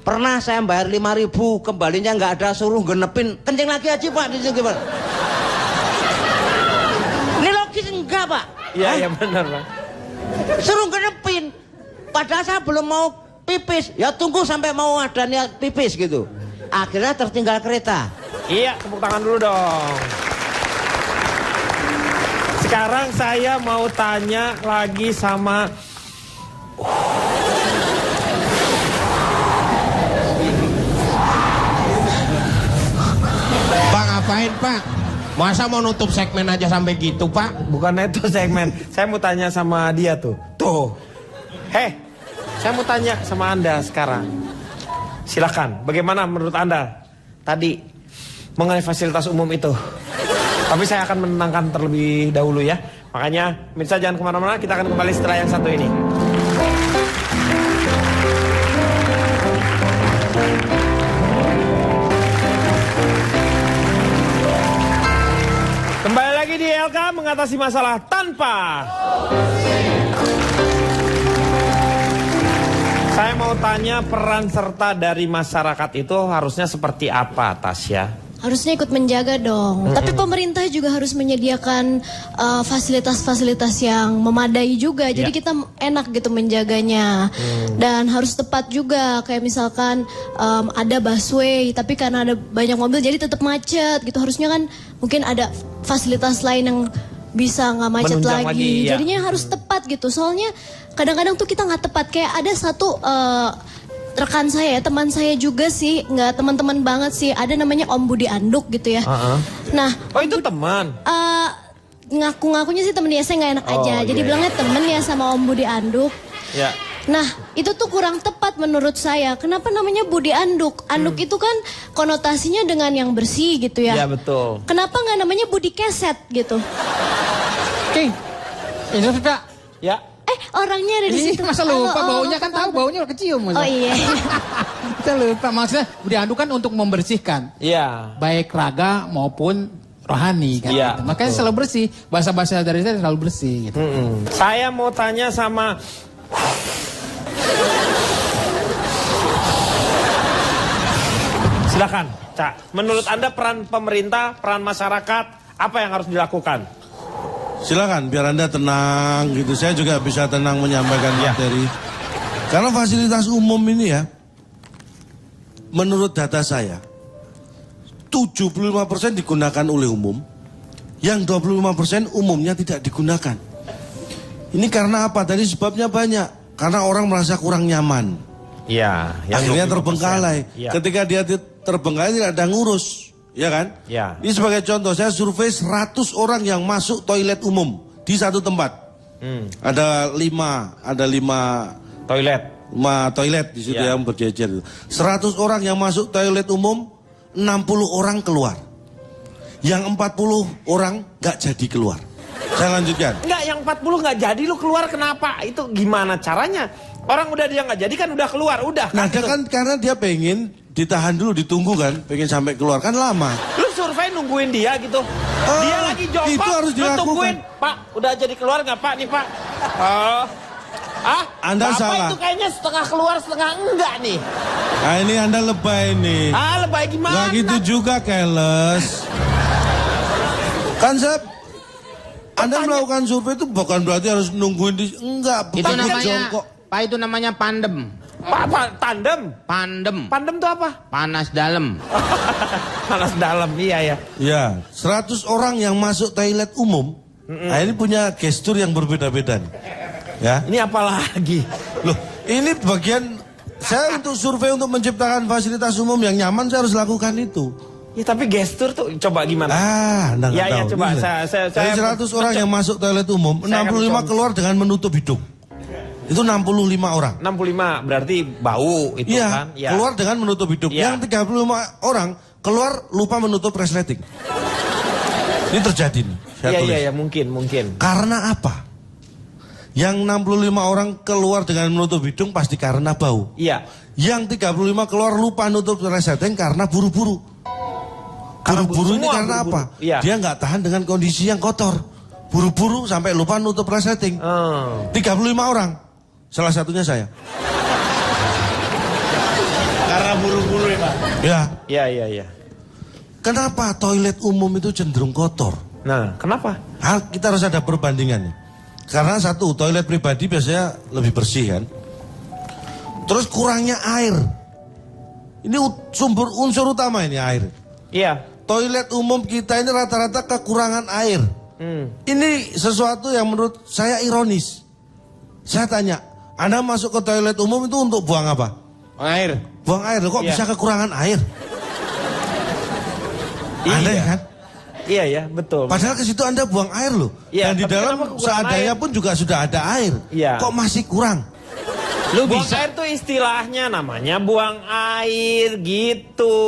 Pernah saya bayar 5.000, kembalinya nggak ada, suruh genepin. Kencing lagi aja Pak, di situ gimana? Ini logis enggak Pak? Iya benar Pak. Suruh genepin. Padahal saya belum mau pipis, ya tunggu sampai mau ada niat pipis gitu. Akhirnya tertinggal kereta. Iya, tepuk tangan dulu dong. Sekarang saya mau tanya lagi sama Pak ngapain Pak? Masa mau nutup segmen aja sampai gitu Pak? bukan itu segmen. Saya mau tanya sama dia tuh. Tuh. Saya mau tanya sama Anda sekarang. Silakan. Bagaimana menurut Anda tadi mengenai fasilitas umum itu? Tapi saya akan menenangkan terlebih dahulu ya. Makanya pemirsa jangan kemana-mana. Kita akan kembali setelah yang satu ini. Kembali lagi di LK mengatasi masalah tanpa. Saya mau tanya peran serta dari masyarakat itu harusnya seperti apa, Tasya? Harusnya ikut menjaga dong. Tapi pemerintah juga harus menyediakan fasilitas-fasilitas yang memadai juga. Jadi kita enak gitu menjaganya. Dan harus tepat juga. Kayak misalkan ada busway, tapi karena ada banyak mobil jadi tetap macet gitu. Harusnya kan mungkin ada fasilitas lain yang bisa nggak macet lagi. Jadinya harus tepat gitu. Soalnya kadang-kadang tuh kita nggak tepat. Kayak ada satu rekan saya, teman saya juga sih, nggak teman-teman banget sih, ada namanya Om Budi Anduk gitu ya. Nah, oh itu teman? Ngaku-ngakunya sih temen dia, saya nggak enak aja. Jadi bilangnya temen ya sama Om Budi Anduk. Ya. Nah, itu tuh kurang tepat menurut saya. Kenapa namanya Budi Anduk? Anduk itu kan konotasinya dengan yang bersih gitu ya. Ya betul. Kenapa nggak namanya Budi Keset gitu? Oke, itu Pak. Ya. Orangnya ada di situ. Masa lupa baunya kan tahu baunya udah kecium. Oh iya. Kita lupa maksudnya Budi Anduk kan untuk membersihkan. Iya. Baik raga maupun rohani kan. Iya, Gitu. Makanya selalu bersih. Bahasa-bahasa dari saya selalu bersih gitu. Saya mau tanya sama silakan, Cak. Menurut Anda peran pemerintah, peran masyarakat, apa yang harus dilakukan? Silakan biar Anda tenang gitu. Saya juga bisa tenang menyampaikan materi. Karena fasilitas umum ini ya, menurut data saya 75% digunakan oleh umum, yang 25% umumnya tidak digunakan. Ini karena apa? Tadi sebabnya banyak. Karena orang merasa kurang nyaman. Iya. Akhirnya terbengkalai. Ya. Ketika dia terbengkalai tidak ada ngurus. Ya kan? Ya. Ini sebagai contoh, saya survei 100 orang yang masuk toilet umum di satu tempat. Ada 5 toilet di situ yang berjejer. 100 orang yang masuk toilet umum, 60 orang keluar. Yang 40 orang nggak jadi keluar. Saya lanjutkan. Enggak, yang 40 nggak jadi lu keluar kenapa? Itu gimana caranya? Orang udah dia nggak jadi kan udah keluar, udah. Nah, kan, dia kan karena dia pengen ditahan dulu, ditunggu kan, pengen sampai keluar kan lama. Lu survei nungguin dia gitu. Dia lagi jongkok, itu harus lu dilakukan. tungguin. Pak, udah jadi keluar nggak Pak nih Pak? Anda Bapak salah. itu kayaknya setengah keluar setengah enggak nih. Nah, ini Anda lebay nih. Lebay gimana? Nggak gitu juga, keles. Kan Anda melakukan survei itu bukan berarti harus nungguin di enggak, Itu bukan namanya jongkok. Pak, itu namanya pandem. Pak, tandem. Pandem. Pandem tuh apa? Panas dalam. Panas dalam, iya ya. Ya, 100 orang yang masuk toilet umum, nah ini punya gestur yang berbeda-beda nih. Ya. Ini apa lagi? Loh, ini bagian saya untuk survei untuk menciptakan fasilitas umum yang nyaman, saya harus lakukan itu. Ya tapi gestur tuh coba gimana? Anda nggak Ya, tahu. coba. Iya. Saya Dari 100 orang yang masuk toilet umum, Saya akan 65 mencoba. keluar dengan menutup hidung. Itu 65 orang. 65 berarti bau itu Iya, kan? Ya. keluar dengan menutup hidung. Iya. Yang 35 orang keluar lupa menutup resleting. Ini terjadi nih. Saya tulis. Iya, mungkin. Karena apa? Yang 65 orang keluar dengan menutup hidung pasti karena bau. Iya. Yang 35 keluar lupa nutup resleting karena buru-buru. Buru-buru ini semua karena buru-buru. apa? Iya. Dia nggak tahan dengan kondisi yang kotor. Buru-buru sampai lupa nutup resleting. 35 orang. Salah satunya saya. Karena buru-buru ya Pak? Ya. Iya. Kenapa toilet umum itu cenderung kotor? Nah, kenapa? Kita harus ada perbandingannya. Karena satu, toilet pribadi biasanya lebih bersih kan. Terus kurangnya air. Ini sumber unsur utama ini air. Iya. Toilet umum kita ini rata-rata kekurangan air. Ini sesuatu yang menurut saya ironis. Saya tanya, Anda masuk ke toilet umum itu untuk buang apa? Air. Buang air, loh, kok Iya. bisa kekurangan air? Aneh kan? Iya ya, betul. Padahal ke situ Anda buang air loh. Iya, Dan di tapi dalam kenapa kekurangan seadanya air? pun juga sudah ada air. Iya. Kok masih kurang? Buang air tuh istilahnya namanya buang air gitu.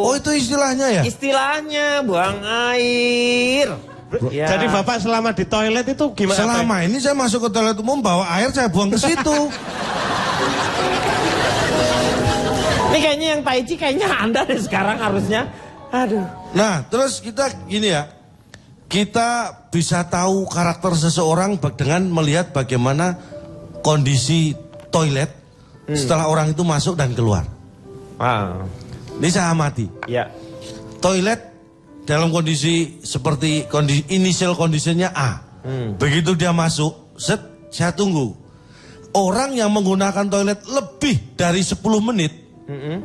Oh itu istilahnya ya? Istilahnya buang air. Ya. Jadi Bapak selama di toilet itu gimana? Selama ini saya masuk ke toilet umum bawa air saya buang ke situ. Ini kayaknya yang Tai Chi kayaknya Anda deh sekarang harusnya. Aduh. Nah terus kita gini ya. Kita bisa tahu karakter seseorang dengan melihat bagaimana kondisi toilet setelah orang itu masuk dan keluar. Wow. Ini saya amati. Ya. Toilet dalam kondisi seperti initial kondisinya A. Begitu dia masuk, saya tunggu. Orang yang menggunakan toilet lebih dari 10 menit,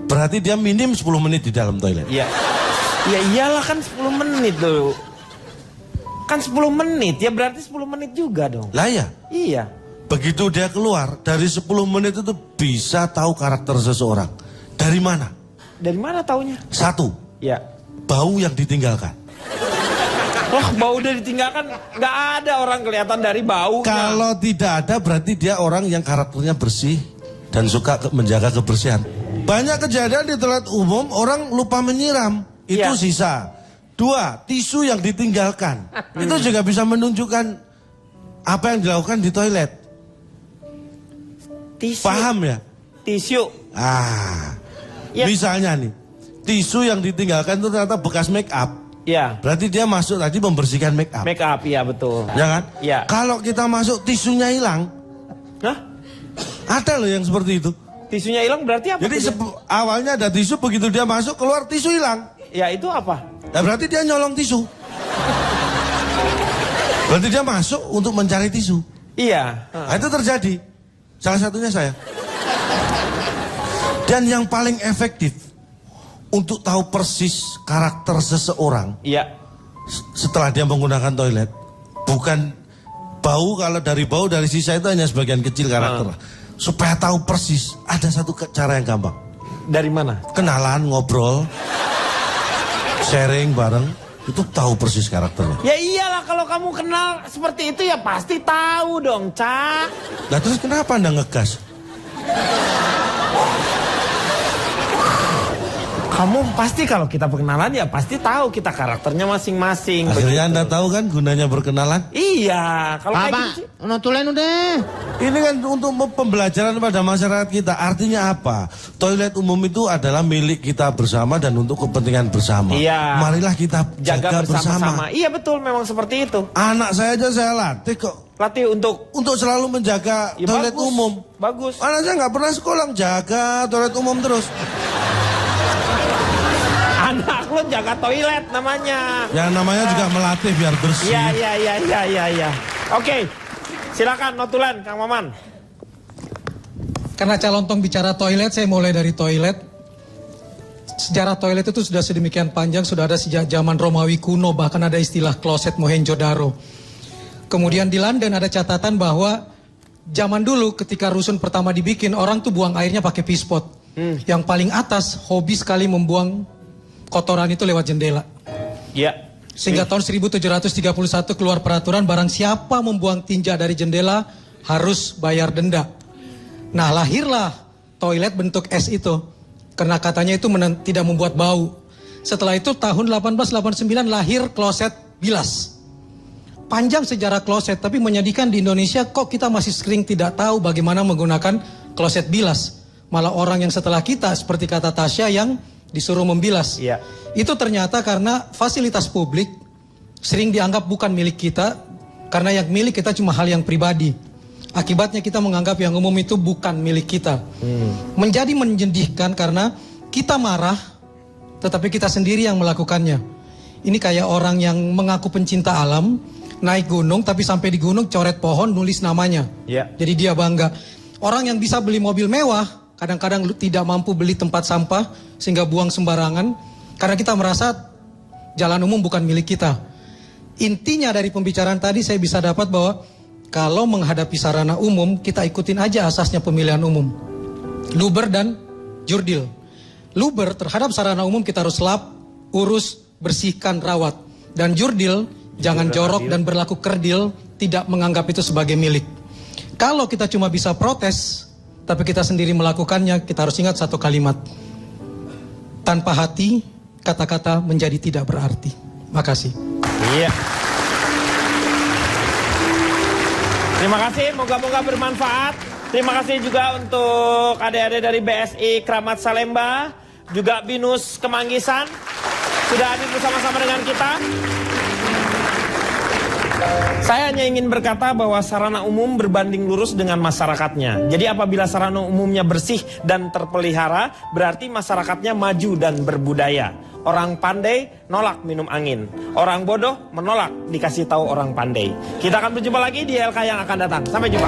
berarti dia minim 10 menit di dalam toilet. Iya. Ya iyalah kan 10 menit tuh. Kan 10 menit, ya berarti 10 menit juga dong. Lah ya, Iya. begitu dia keluar, dari 10 menit itu bisa tahu karakter seseorang. Dari mana? Dari mana taunya? Satu, Ya. bau yang ditinggalkan. Wah, bau udah ditinggalkan, nggak ada orang kelihatan dari bau. Kalau tidak ada berarti dia orang yang karakternya bersih dan suka menjaga kebersihan. Banyak kejadian di toilet umum orang lupa menyiram, itu Iya. sisa. Dua, tisu yang ditinggalkan. Itu juga bisa menunjukkan apa yang dilakukan di toilet. Tisu. Paham ya? Tisu. Ya. Misalnya nih, tisu yang ditinggalkan itu ternyata bekas make up. Ya. Berarti dia masuk tadi membersihkan make up. Make up, iya betul. Ya kan? Iya. Kalau kita masuk tisunya hilang, Hah? ada loh yang seperti itu. Tisunya hilang berarti apa? Jadi tuh? awalnya ada tisu, begitu dia masuk keluar tisu hilang. Ya itu apa? Ya berarti dia nyolong tisu. Berarti dia masuk untuk mencari tisu. Iya. Nah, itu terjadi. Salah satunya saya. Dan yang paling efektif untuk tahu persis karakter seseorang Iya. setelah dia menggunakan toilet, bukan bau. Kalau dari bau dari sisa itu hanya sebagian kecil karakter. Supaya tahu persis, ada satu cara yang gampang. Dari mana? Kenalan, ngobrol, sharing bareng, itu tahu persis karakternya. Ya iyalah kalau kamu kenal seperti itu ya pasti tahu dong, Cak. Nah terus kenapa Anda ngegas? Kamu pasti kalau kita perkenalan ya pasti tahu kita karakternya masing-masing. Akhirnya Anda tahu kan gunanya berkenalan? Iya, kalau kayak gitu sih. Notulen udah. Ini kan untuk pembelajaran pada masyarakat kita. Artinya apa? Toilet umum itu adalah milik kita bersama dan untuk kepentingan bersama. Iya. Marilah kita jaga bersama. Iya betul, memang seperti itu. Anak saya aja saya latih kok Latih untuk untuk selalu menjaga ya toilet bagus, umum. Bagus. Anak saya nggak pernah sekolah jaga toilet umum terus. Anak lo jaga toilet namanya. Yang namanya juga melatih biar bersih. Iya. Oke. Silakan notulen Kang Maman. Karena calontong bicara toilet, saya mulai dari toilet. Sejarah toilet itu sudah sedemikian panjang, sudah ada sejak zaman Romawi kuno, bahkan ada istilah kloset Mohenjo-daro. Kemudian di London ada catatan bahwa zaman dulu ketika rusun pertama dibikin, orang tuh buang airnya pakai pispot. Yang paling atas hobi sekali membuang kotoran itu lewat jendela. Iya. Sehingga tahun 1731 keluar peraturan barang siapa membuang tinja dari jendela harus bayar denda. Nah lahirlah toilet bentuk S itu. Karena katanya itu tidak membuat bau. Setelah itu tahun 1889 lahir kloset bilas. panjang sejarah kloset, tapi menyedihkan di Indonesia kok kita masih sering tidak tahu bagaimana menggunakan kloset bilas. Malah orang yang setelah kita, seperti kata Tasya, yang disuruh membilas. Iya. Itu ternyata karena fasilitas publik sering dianggap bukan milik kita, karena yang milik kita cuma hal yang pribadi. Akibatnya kita menganggap yang umum itu bukan milik kita. Menjadi menyedihkan karena kita marah, tetapi kita sendiri yang melakukannya. Ini kayak orang yang mengaku pencinta alam, naik gunung, tapi sampai di gunung coret pohon, nulis namanya. Iya. Jadi dia bangga. Orang yang bisa beli mobil mewah, kadang-kadang tidak mampu beli tempat sampah, sehingga buang sembarangan, karena kita merasa jalan umum bukan milik kita. Intinya dari pembicaraan tadi saya bisa dapat bahwa kalau menghadapi sarana umum, kita ikutin aja asasnya pemilihan umum. Luber dan jurdil. Luber terhadap sarana umum kita harus lap, urus, bersihkan, rawat. Dan jurdil, jangan jorok dan berlaku kerdil, tidak menganggap itu sebagai milik. Kalau kita cuma bisa protes, tapi kita sendiri melakukannya, kita harus ingat satu kalimat. Tanpa hati, kata-kata menjadi tidak berarti. Makasih. Iya. Terima kasih, moga-moga bermanfaat. Terima kasih juga untuk adik-adik dari BSI Kramat Salemba, juga BINUS Kemanggisan, sudah hadir bersama-sama dengan kita. Saya hanya ingin berkata bahwa sarana umum berbanding lurus dengan masyarakatnya. Jadi apabila sarana umumnya bersih dan terpelihara, berarti masyarakatnya maju dan berbudaya. Orang pandai nolak minum angin. Orang bodoh menolak dikasih tahu orang pandai. Kita akan berjumpa lagi di LK yang akan datang. Sampai jumpa.